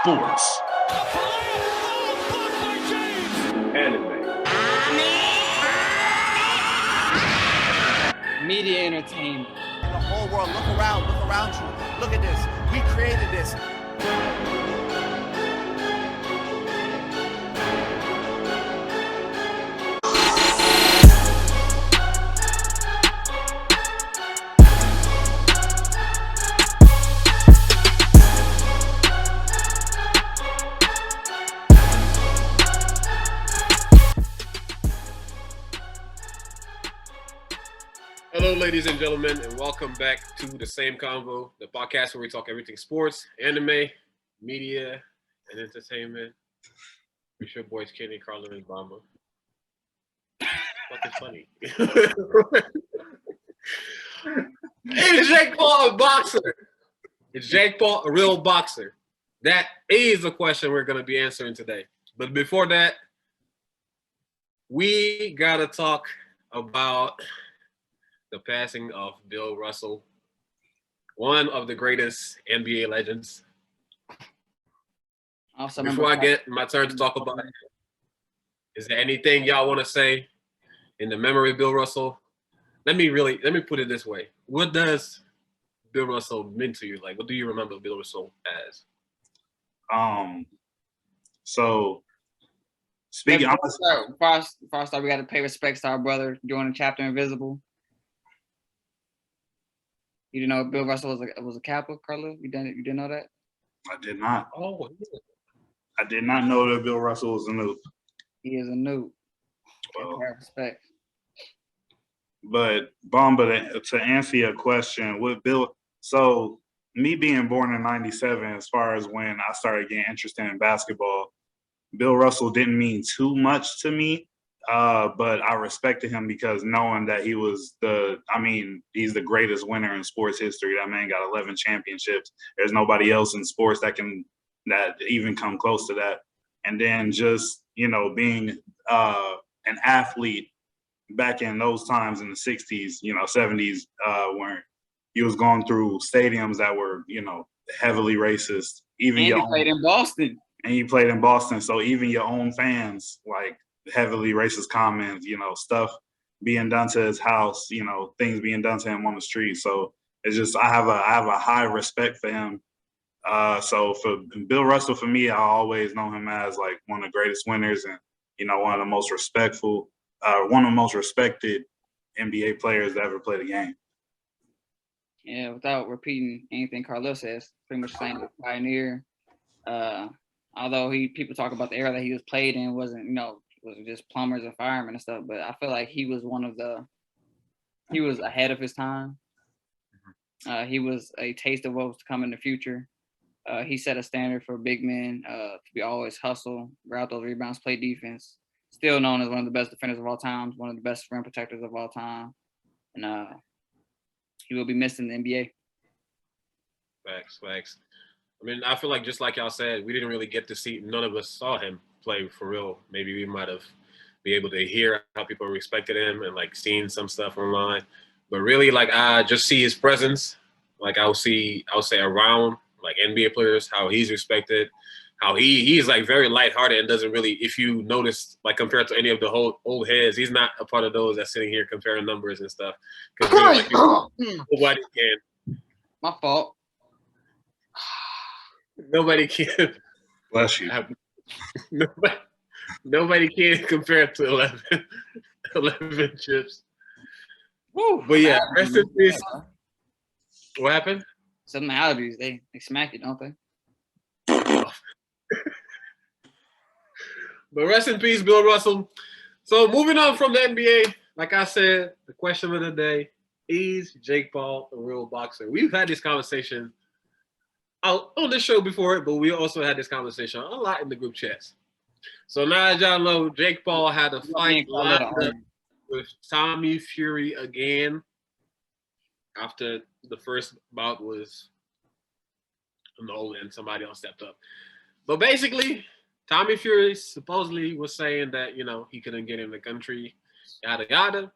sports, Anime. Media entertainment. The whole world, look around you. Look at this. We created this. Hello, ladies and gentlemen, and welcome back to the Same Convo, the podcast where we talk everything sports, anime, media, and entertainment. It's your boys, Kenny, Carlin, and Bama. Fucking funny. Is Jake Paul a boxer? Is Jake Paul a real boxer? That is the question we're going to be answering today. But before that, we got to talk about the passing of Bill Russell, one of the greatest NBA legends. Also, Before I get my turn to talk about it, is there anything y'all want to say in the memory of Bill Russell? Let me put it this way. What does Bill Russell mean to you? Like, what do you remember Bill Russell as? So speaking, before I start, we got to pay respects to our brother joining Chapter Invisible. You didn't know Bill Russell was a Kappa, Carla? You didn't know that? I did not. Oh, I did not know that Bill Russell was a noob. He is a noob. Well, Respect. but to answer your question, with Bill, so me being born in '97, as far as when I started getting interested in basketball, Bill Russell didn't mean too much to me. But I respected him because knowing that he's the greatest winner in sports history. That man got 11 championships. There's nobody else in sports that even come close to that. And then just, being an athlete back in those times in the 60s, 70s, where he was going through stadiums that were, heavily racist. Even he played in Boston. And he played in Boston. So even your own fans, like, heavily racist comments, stuff being done to his house, things being done to him on the street. So it's just I have a high respect for him. So for Bill Russell, for me, I always know him as like one of the greatest winners and one of the most respected NBA players to ever play the game. Yeah, without repeating anything Carlos says, pretty much saying pioneer. Although people talk about the era that he was played in wasn't was just plumbers and firemen and stuff, but I feel like he was he was ahead of his time. He was a taste of what was to come in the future. He set a standard for big men to be always hustle, route those rebounds, play defense. Still known as one of the best defenders of all time, one of the best rim protectors of all time, and he will be missed in the NBA. Facts. I mean, I feel like just like y'all said, we didn't really get to see. None of us saw him play for real. Maybe we might have been able to hear how people respected him and like seen some stuff online, but really, like, I just see his presence. Like I'll say around like NBA players, how he's respected, how he's like very lighthearted and doesn't really, if you notice, like compared to any of the whole old heads, he's not a part of those that's sitting here comparing numbers and stuff. Because nobody can. My fault. Nobody can. Bless you. Nobody can compare it to 11 chips. Woo, but yeah, rest in peace. What happened? Some allergies, they smack it, don't they? But rest in peace, Bill Russell. So moving on from the NBA, like I said, the question of the day is Jake Paul a real boxer? We've had this conversation on this show before, but we also had this conversation a lot in the group chats. So now as y'all know, Jake Paul had a fight lined up with Tommy Fury again after the first bout was annulled and somebody else stepped up. But basically, Tommy Fury supposedly was saying that, he couldn't get in the country, yada, yada.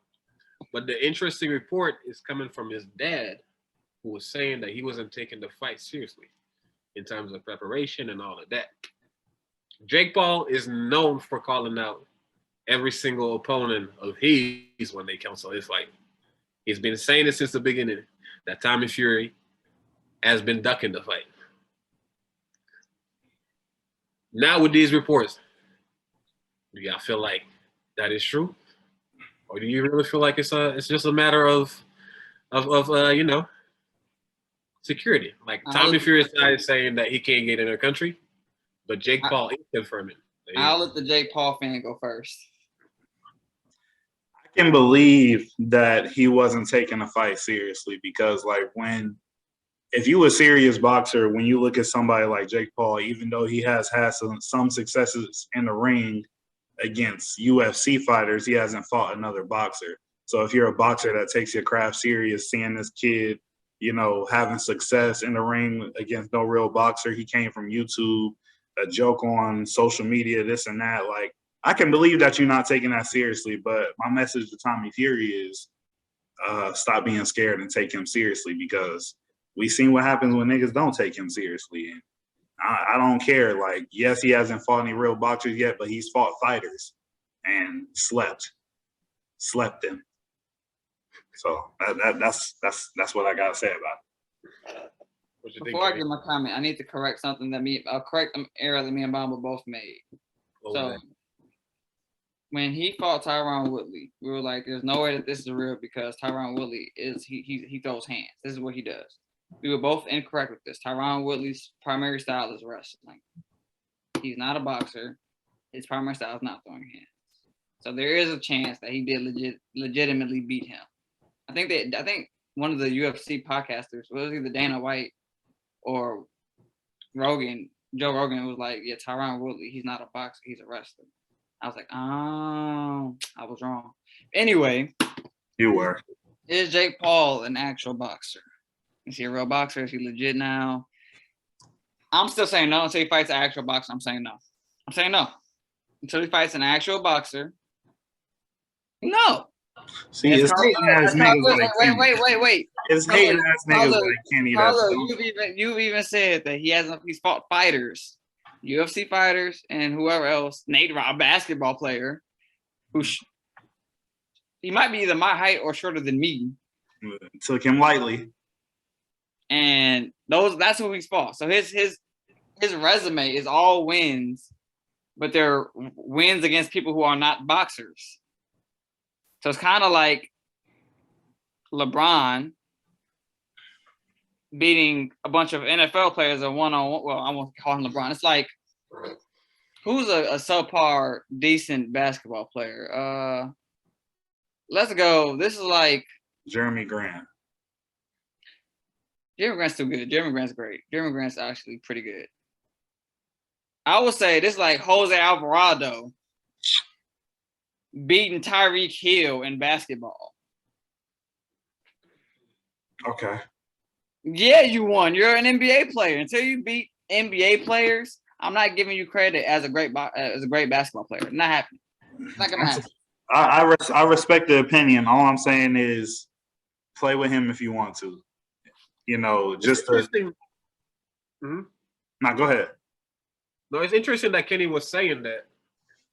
But the interesting report is coming from his dad, who was saying that he wasn't taking the fight seriously. in terms of preparation and all of that. Jake Paul is known for calling out every single opponent of his when they cancel his fight. He's been saying it since the beginning that Tommy Fury has been ducking the fight. Now with these reports, do y'all feel like that is true, or do you really feel like it's just a matter of security? Like Tommy Fury is saying that he can't get in their country, but Jake Paul is confirming. I'll let the Jake Paul fan go first. I can believe that he wasn't taking the fight seriously because, like, if you a serious boxer, when you look at somebody like Jake Paul, even though he has had some successes in the ring against UFC fighters, he hasn't fought another boxer. So if you're a boxer that takes your craft serious, seeing this kid, having success in the ring against no real boxer, he came from YouTube, a joke on social media, this and that. Like, I can believe that you're not taking that seriously, but my message to Tommy Fury is stop being scared and take him seriously, because we seen what happens when niggas don't take him seriously. And I don't care. Like, yes, he hasn't fought any real boxers yet, but he's fought fighters and slept them. So that's what I gotta say about it. Before I give my comment, I need to correct something that correct an error that me and Bamba both made. So when he fought Tyron Woodley, we were like, "There's no way that this is real because Tyron Woodley he throws hands. This is what he does." We were both incorrect with this. Tyron Woodley's primary style is wrestling. He's not a boxer. His primary style is not throwing hands. So there is a chance that he did legitimately beat him. I think one of the UFC podcasters, was either Dana White or Rogan, Joe Rogan, was like, "Yeah, Tyron Woodley, he's not a boxer, he's a wrestler." I was like, "Oh, I was wrong." Anyway, You were. is Jake Paul an actual boxer? Is he a real boxer? Is he legit now? I'm still saying no until he fights an actual boxer. I'm saying no. Until he fights an actual boxer. No. See, it's hating ass niggas like Kenny. Wait. It's hating ass niggas like Kenny. You've even said that he's fought fighters, UFC fighters, and whoever else. Nate Robb, basketball player, he might be either my height or shorter than me. Took him lightly. And that's who he's fought. So his resume is all wins, but they're wins against people who are not boxers. So it's kind of like LeBron beating a bunch of NFL players at one-on-one. Well, I won't call him LeBron. It's like, who's a subpar, decent basketball player? Let's go. This is like Jeremy Grant. Jeremy Grant's too good. Jeremy Grant's great. Jeremy Grant's actually pretty good. I would say this is like Jose Alvarado beating Tyreek Hill in basketball. Okay. Yeah, you won. You're an NBA player. Until you beat NBA players, I'm not giving you credit as a great basketball player. Not happening. It's not gonna happen. I respect the opinion. All I'm saying is play with him if you want to. Just interesting. Go ahead. No, it's interesting that Kenny was saying that,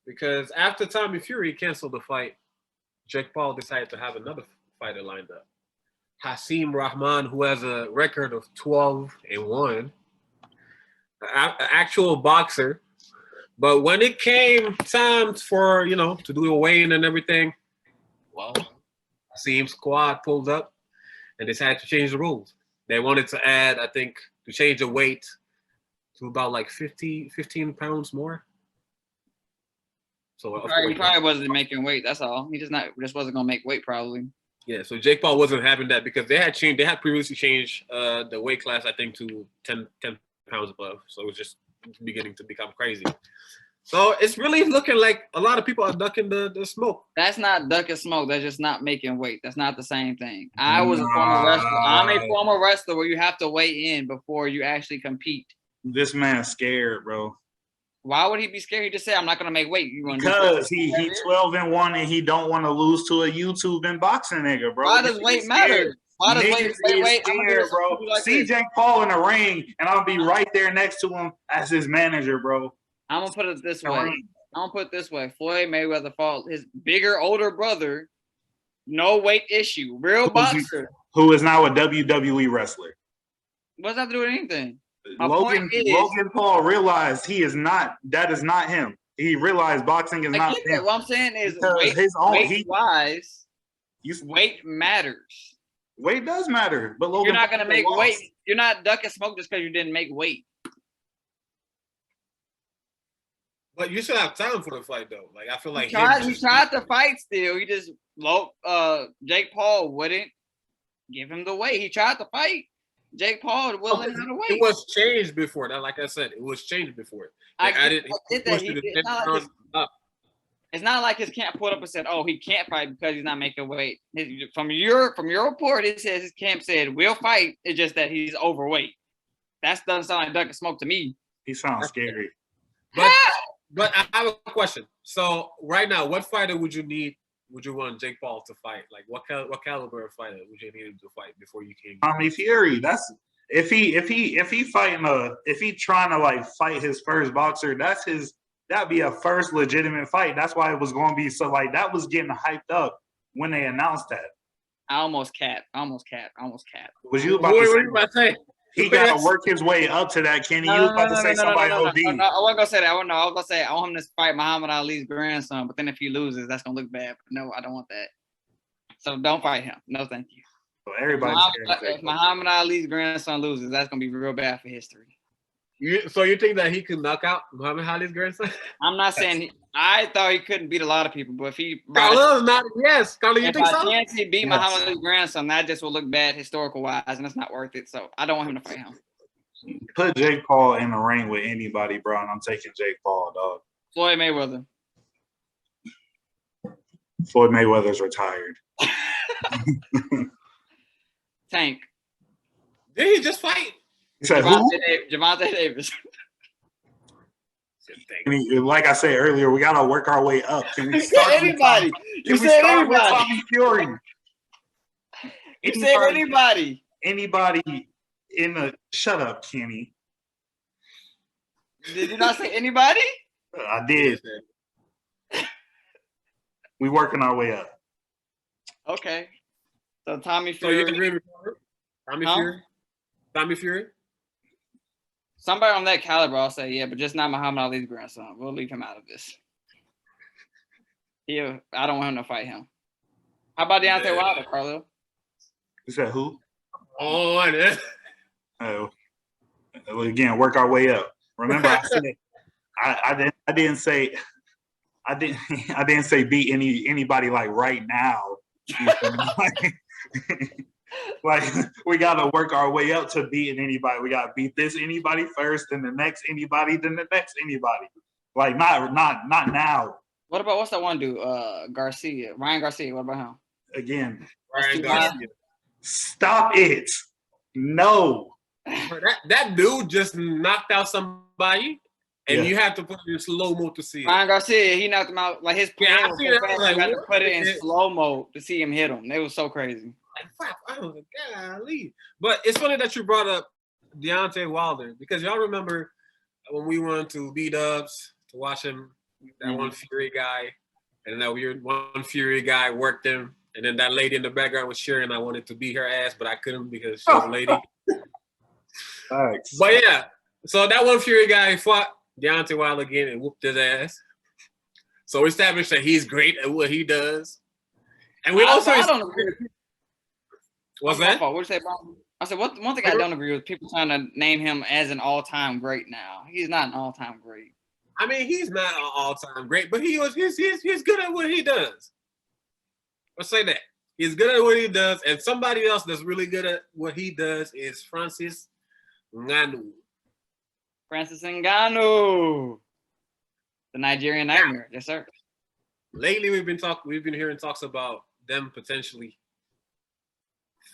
because after Tommy Fury canceled the fight, Jake Paul decided to have another fighter lined up. Hasim Rahman, who has a record of 12-1, an actual boxer. But when it came time for, to do a weigh-in and everything, well, Hasim's squad pulled up and decided to change the rules. They wanted to add, I think, to change the weight to about like 15 pounds more. So he probably wasn't making weight. That's all. He just wasn't gonna make weight probably. Yeah. So Jake Paul wasn't having that because they had previously changed the weight class, I think, to 10 pounds above. So it was just beginning to become crazy. So it's really looking like a lot of people are ducking the smoke. That's not ducking smoke. That's just not making weight. That's not the same thing. I was a former wrestler. I'm a former wrestler where you have to weigh in before you actually compete. This man's scared, bro. Why would he be scared? He just said, "I'm not gonna make weight." Because he 12-1 and he don't want to lose to a YouTube and boxing nigga, bro. Why does weight matter? Why does niggas wait? is I'm gonna do scared, this. bro. I'm gonna do like See this. Jake Paul in the ring, and I'll be right there next to him as his manager, bro. I'm gonna put it this The way. ring. I'm gonna put it this way. Floyd Mayweather fought his bigger, older brother. No weight issue. Real boxer. Who is now a WWE wrestler. What's that to do with anything? My point is- Logan Paul realized that is not him. He realized boxing is I not get that. him. What I'm saying is Because his own weight-wise, you, weight matters. weight does matter, but Logan You're not gonna Paul make lost. weight. You're not ducking smoke just because you didn't make weight. But you should have time for the fight, though. Like I feel like He tried to fight still. He just Jake Paul wouldn't give him the weight. He tried to fight. Jake Paul willing how to wait. It was changed before that. Like I said, it was changed before. Like, I didn't. get that. It's not like his camp pulled up and said, "Oh, he can't fight because he's not making weight." From your report, it says his camp said, "We'll fight." It's just that he's overweight. That doesn't sound like ducking smoke to me. He sounds scary. But I have a question. So right now, what fighter would you need? Would you want Jake Paul to fight? Like what caliber of fighter would you need him to fight before you came? Tommy Fury. That's if he trying to like fight his first boxer. That'd be a first legitimate fight. That's why it was going to be so like that was getting hyped up when they announced that. I almost capped. Was you about What to were say? you about to say? He got to work his way up to that, Kenny. You was about to say somebody OD. No, I wasn't gonna say that. I was gonna say I want him to fight Muhammad Ali's grandson, but then if he loses, that's gonna look bad. No, I don't want that. So don't fight him. No, thank you. So everybody's If Muhammad Ali's grandson loses, that's gonna be real bad for history. So you think that he could knock out Muhammad Ali's grandson? I'm not saying I thought he couldn't beat a lot of people, but if he Carlos, not yes. Carlos, you if think by so? chance he beat Yes. Muhammad Ali's grandson, that just will look bad historical wise, and it's not worth it. So I don't want him to fight him. Put Jake Paul in the ring with anybody, bro, and I'm taking Jake Paul, dog. Floyd Mayweather. Floyd Mayweather's retired. Tank. Did he just fight? He said, "Who?" Javante Davis. Like I said earlier, we gotta work our way up. Can we You start said with anybody. Tommy- You can we said start with anybody. Tommy Fury? You said anybody. Anybody in the shut up, Kenny. Did you not say anybody? I did. We working our way up. Okay. So Tommy So you Fury. agree with Tommy Huh? Fury? Tommy Fury? Somebody on that caliber, I'll say, yeah, but just not Muhammad Ali's grandson. We'll leave him out of this. I don't want him to fight him. How about Deontay Wilder, Carlo? You said who? On it. Again, work our way up. Remember, I said I didn't say beat anybody like right now. Like we gotta work our way up to beating anybody. We gotta beat this anybody first, then the next anybody, then the next anybody. Like not now. What's that one dude? Garcia. Ryan Garcia. What about him? Again, Ryan Garcia. stop it. No. That dude just knocked out somebody, and Yeah. you have to put it in slow mo to see it. Ryan Garcia, he knocked him out. Like his Yeah, I plan was see so that. fast, Like, you had to what put it in is it? slow mo to see him hit him. It was so crazy. Like, fuck, I was like, golly. But it's funny that you brought up Deontay Wilder because y'all remember when we went to B-Dubs to watch him, that one Fury guy, and that weird one Fury guy worked him, and then that lady in the background was cheering. I wanted to beat her ass, but I couldn't because she was a lady. Thanks. But yeah, so that one Fury guy fought Deontay Wilder again and whooped his ass. So we established that he's great at what he does. And we also I don't agree with what's that? What you say, Brian? I said one thing I don't agree with people trying to name him as an all-time great now. He's not an all-time great. I mean, he's not an all-time great, but he's good at what he does. Let's say that. He's good at what he does, and somebody else that's really good at what he does is Francis Ngannou. Francis Ngannou. The Nigerian Nightmare. Yes, sir. Lately we've been hearing talks about them potentially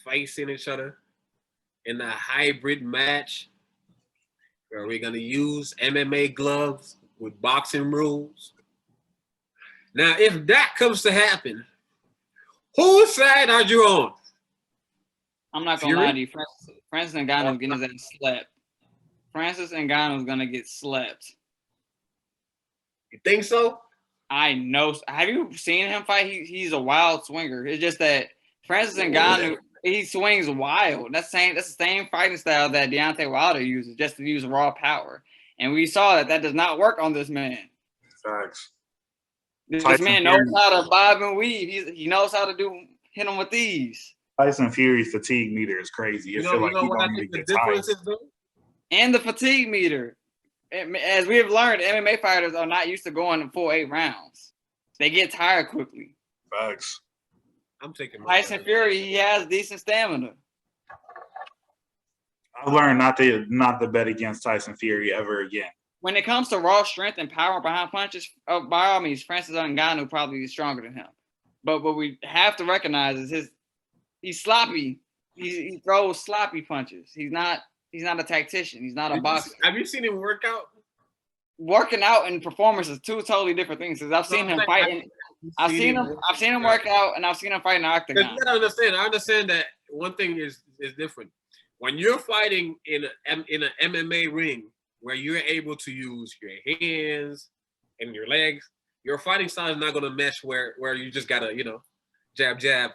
facing each other in a hybrid match where we're gonna use MMA gloves with boxing rules. Now, if that comes to happen, whose side are you on? I'm not gonna lie to you. Francis Ngannou's getting his ass slept. Francis Ngannou's gonna get slept. You think so? I know. Have you seen him fight? He's a wild swinger. It's just that Francis Ngannou, he swings wild. That's the same fighting style that Deontay Wilder uses, just to use raw power. And we saw that does not work on this man. Facts. This Tyson man knows Fury. how to bob and weave. He knows how to hit him with these. Tyson Fury fatigue meter is crazy. You It know, feel you like know he what I don't think even the get tired. difference is though? And the fatigue meter. As we have learned, MMA fighters are not used to going full 8 rounds. They get tired quickly. Facts. I'm taking Tyson Fury, he has decent stamina. I learned not to bet against Tyson Fury ever again. When it comes to raw strength and power behind punches, by all means, Francis Ngannou probably is stronger than him. But what we have to recognize is he's sloppy. He throws sloppy punches. He's not a tactician. He's not a boxer. Have you seen him work out? Working out and performance is two totally different things. Because I've seen him fighting. I've seen him work out, and I've seen him fight in the octagon. You gotta understand. I understand that one thing is different. When you're fighting in an MMA ring where you're able to use your hands and your legs, your fighting style is not gonna mesh where you just gotta, jab, jab,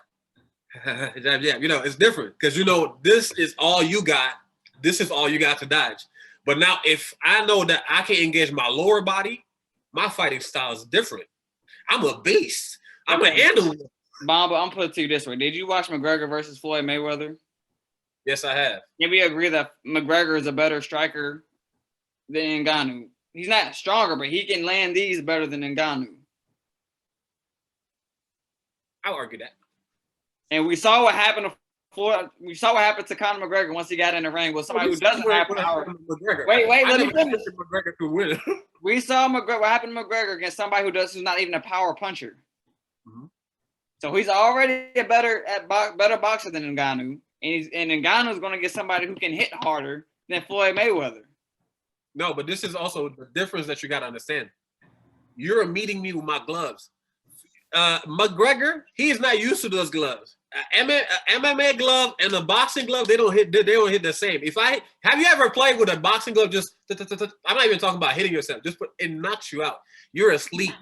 jab, jab. It's different because this is all you got. This is all you got to dodge. But now, if I know that I can engage my lower body, my fighting style is different. I'm a beast. I'm an animal. Bomba, I'm put it to you this way. Did you watch McGregor versus Floyd Mayweather? Yes, I have. Can we agree that McGregor is a better striker than Ngannou? He's not stronger, but he can land these better than Ngannou. I'll argue that. And we saw what happened to Floyd. We saw what happened to Conor McGregor once he got in the ring with somebody who doesn't have power. Wait, let me finish. McGregor could win. We saw what happened to McGregor against somebody who's not even a power puncher. Mm-hmm. So he's already a better boxer than Ngannou, and Ngannou is going to get somebody who can hit harder than Floyd Mayweather. No, but this is also the difference that you got to understand. You're meeting me with my gloves. McGregor, he's not used to those gloves. MMA glove and a boxing glove, they don't hit the same. Have you ever played with a boxing glove? I'm not even talking about hitting yourself. It knocks you out. You're asleep.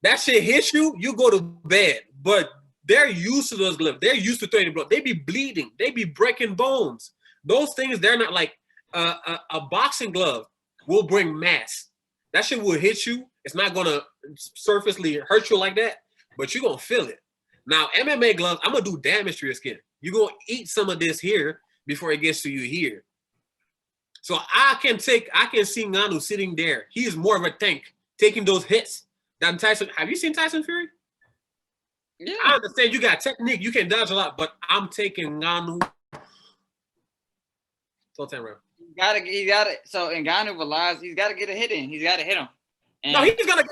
That shit hits you, you go to bed. But they're used to those gloves. They're used to throwing blood. They be bleeding. They be breaking bones. Those things, they're not like a boxing glove will bring mass. That shit will hit you. It's not gonna surfacely hurt you like that, but you're gonna feel it. Now, MMA gloves, I'm gonna do damage to your skin. You're gonna eat some of this here before it gets to you here. So I can see Ngannou sitting there. He is more of a tank, taking those hits than Tyson. Have you seen Tyson Fury? Yeah. I understand you got technique, you can dodge a lot, but I'm taking Ngannou. So 10 round. He got it. So Ngannou relies. He's got to get a hit in. He's got to hit him. And No, he's gonna.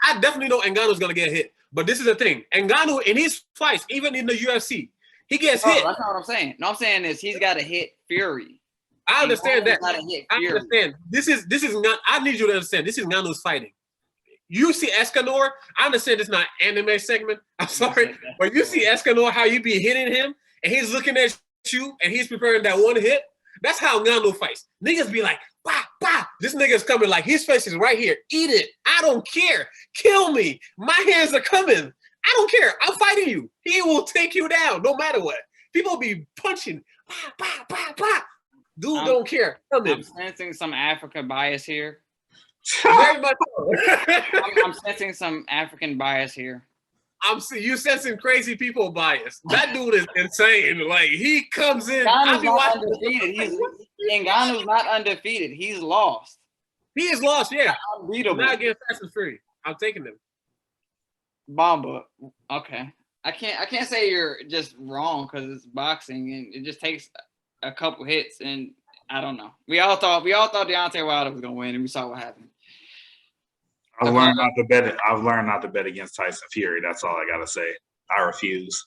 I definitely know Ngannou's gonna get hit. But this is the thing: Ngannou in his fights, even in the UFC, he gets hit. That's not what I'm saying. No, I'm saying is he's got to hit Fury. I understand that. Gotta hit I Fury. understand. This is not. I need you to understand. This is Ngannou's fighting. You see Escanor. I understand it's not anime segment. I'm sorry, but you see Escanor how you be hitting him, and he's looking at you, and he's preparing that one hit. That's how Ngannou fights. Niggas be like, bah, bah. This nigga's coming like his face is right here. Eat it. I don't care. Kill me. My hands are coming. I don't care. I'm fighting you. He will take you down no matter what. People be punching. Bah, bah, bah, bah. Dude don't care. Come I'm in. sensing some African bias here. Very much so. I'm sensing some African bias here. You sensing crazy people bias. That dude is insane. Like he comes in. Ngannou's not undefeated. Ngannou's not undefeated. He's lost. He is lost, yeah. Unbeatable. Not against Tyson Fury. I'm taking him. Bomba. Okay. I can't say you're just wrong because it's boxing and it just takes a couple hits and I don't know. We all thought Deontay Wilder was gonna win and we saw what happened. I've learned not to bet against Tyson Fury. That's all I gotta say. I refuse.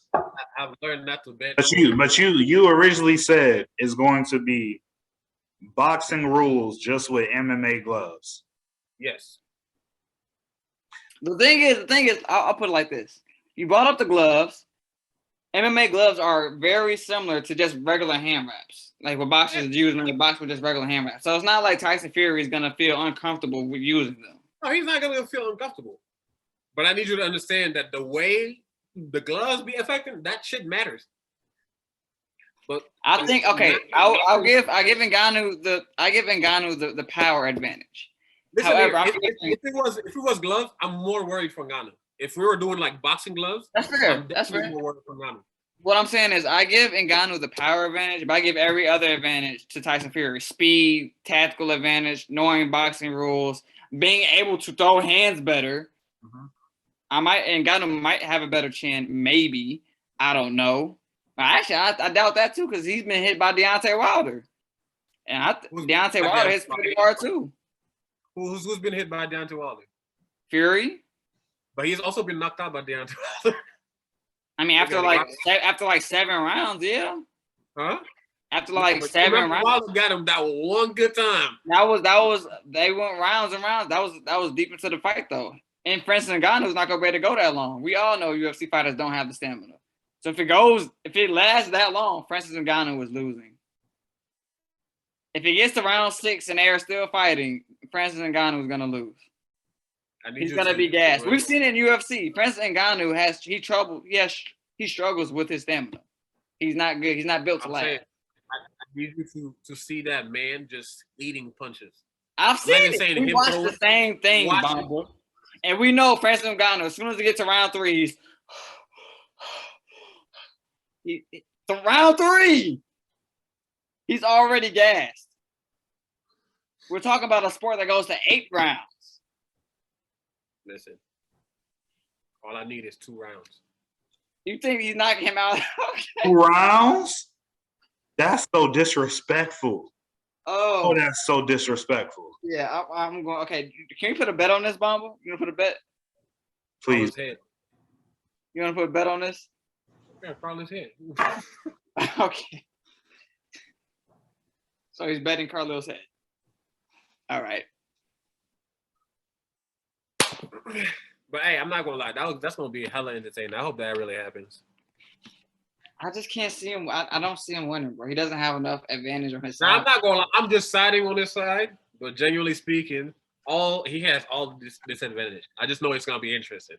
I've learned not to bet. But you originally said it's going to be boxing rules just with MMA gloves. Yes. The thing is, I'll put it like this. You brought up the gloves. MMA gloves are very similar to just regular hand wraps. Like what boxers use when they box with just regular hand wraps. So it's not like Tyson Fury is gonna feel uncomfortable with using them. No, he's not gonna feel uncomfortable. But I need you to understand that the way the gloves be affecting, that shit matters. But I think I give Ngannou the power advantage. listen, However, if it was gloves, I'm more worried for Ngannou. If we were doing like boxing gloves, That's fair. I'm That's definitely fair. more worried for Ngannou. What I'm saying is I give Ngannou the power advantage, but I give every other advantage to Tyson Fury. Speed, tactical advantage, knowing boxing rules, being able to throw hands better. Mhm. Ngannou might have a better chin, maybe. I don't know. Actually, I doubt that too, because he's been hit by Deontay Wilder. And Deontay Wilder hits pretty hard too. Who's been hit by Deontay Wilder? Fury. But he's also been knocked out by Deontay Wilder. I mean, after like 7 rounds, yeah. Huh? After like But 7 remember, rounds. Wilder got him that one good time. That was they went rounds and rounds. That was deep into the fight though. And Francis Ngannou's not gonna be able to go that long. We all know UFC fighters don't have the stamina. So if it lasts that long, Francis Ngannou is losing. If it gets to round 6 and they're still fighting, Francis Ngannou is gonna lose. He's gonna be gassed. We've seen it in UFC. Francis Ngannou he struggles with his stamina. He's not good. He's not built to last. I need you to see that man just eating punches. I've seen it. We watched the same thing, Bomba. And we know Francis Ngannou, as soon as he gets to round 3, round 3, he's already gassed. We're talking about a sport that goes to 8 rounds. Listen, all I need is 2 rounds. You think he's knocking him out? Okay. 2 rounds? That's so disrespectful. Oh, That's so disrespectful. Yeah, I'm going. Okay, can you put a bet on this, Bomba? You want to put a bet? Please. You want to put a bet on this? Yeah, Carlos head. Okay. So he's betting Carlos head. All right. But hey, I'm not gonna lie. That's gonna be hella entertaining. I hope that really happens. I just can't see him. I don't see him winning, bro. He doesn't have enough advantage on his side. Now, I'm not gonna lie. I'm just siding on this side, but genuinely speaking, he has all this disadvantage. I just know it's gonna be interesting.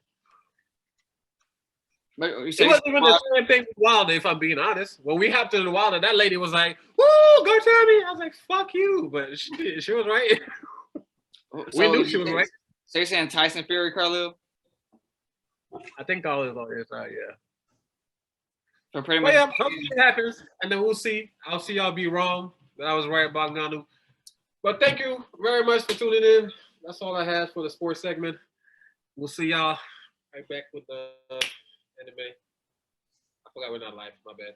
But It wasn't even the same thing with Wilder, if I'm being honest. When we hopped into the Wilder, that lady was like, "Woo, go Tommy!" I was like, "Fuck you," but she was right. We knew she was right. So you're saying Tyson Fury, Carlil? I think all is on your side, yeah. So pretty But much. yeah, hopefully it happens, and then we'll see. I'll see y'all be wrong, but I was right about Ngannou. But thank you very much for tuning in. That's all I had for the sports segment. We'll see y'all right back with the anime. I forgot we're not live. My bad.